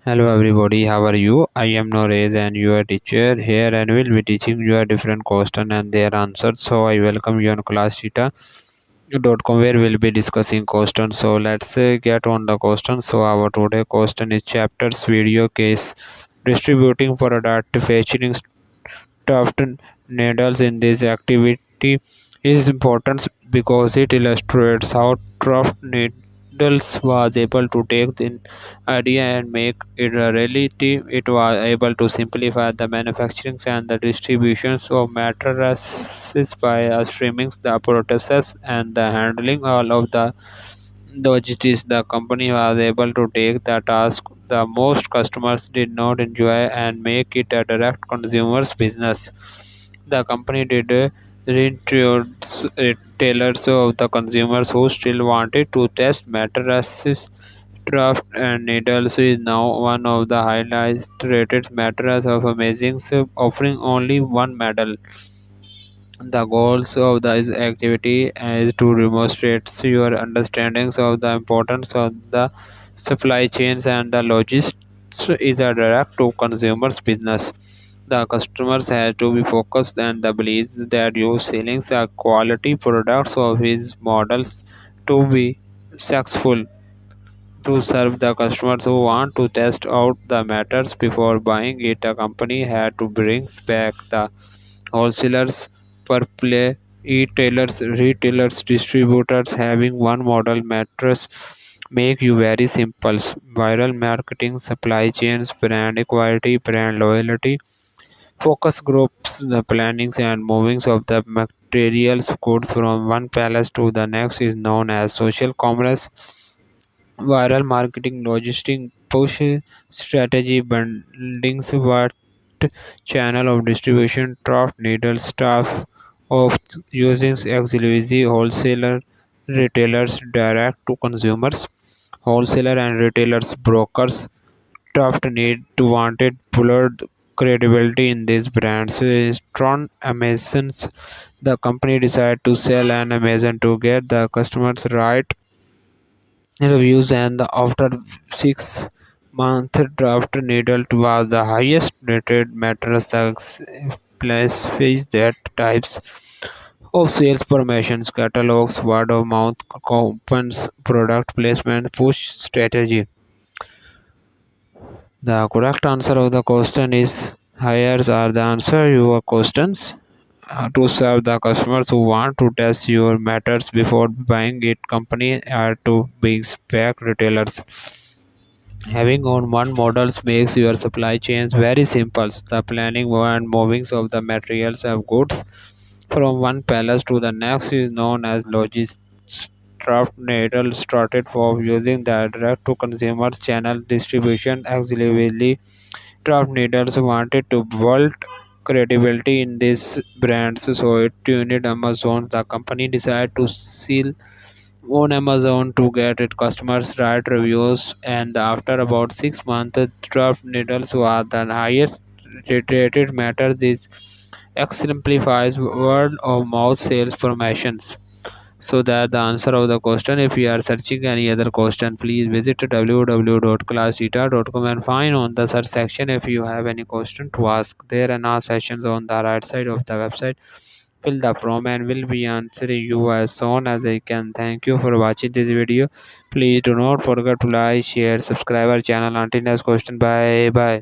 Hello everybody, how are you? I am Norez and your teacher here and will be teaching you a different question and their answers. So I welcome you on classtheta.com where we'll be discussing questions. So let's get on the question. So our today question is chapters video case distributing product featuring tuft needles in this activity is important because it illustrates how tuft needles was able to take the idea and make it a reality. It was able to simplify the manufacturing and the distributions of mattresses by streaming the process and the handling all of the logistics. The company was able to take the task the most customers did not enjoy and make it a direct consumer's business. The company did reintroduce retailers of the consumers who still wanted to test mattresses. Draft and Needles is now one of the highest rated mattress of Amazing, offering only one medal. The goals of this activity is to demonstrate your understandings of the importance of the supply chains and the logistics is a direct to consumers business. The customers have to be focused and the believes that you selling a quality products of his models to be successful to serve the customers who want to test out the matters before buying it. A company had to bring back the wholesalers per play retailers distributors having one model mattress make you very simple viral marketing supply chains brand equality brand loyalty focus groups the plannings and movings of the materials goods from one palace to the next is known as social commerce. Viral marketing, logistic push strategy, bundlings, what channel of distribution, draft needle staff of using exclusive wholesaler, retailers, direct to consumers, wholesaler and retailers, brokers. Draft need to wanted blurred credibility in these brands. Strong Amazons, the company decided to sell an Amazon to get the customers right reviews and after 6 month draft needle was the highest rated mattress the place face that types of sales promotions catalogs word of mouth coupons product placement push strategy. The correct answer of the question is hires are the answer your questions to serve the customers who want to test your matters before buying it. Company are to big spec retailers. Having on one models makes your supply chains very simple. The planning and movings of the materials of goods from one palace to the next is known as logistics. Draft Needle started for using the direct to consumers channel distribution exclusively. Draft Needles wanted to build credibility in these brands, so it tuned Amazon. The company decided to sell on Amazon to get its customers right reviews, and after about 6 months, Draft Needles was the highest rated matter. This exemplifies word of mouth sales promotions. So that the answer of the question. If you are searching any other question, please visit www.classtheta.com and find on the search section if you have any question to ask. There are now sessions on the right side of the website. Fill the form and will be answering you as soon as I can. Thank you for watching this video. Please do not forget to like, share, subscribe our channel. Until next question. Bye bye.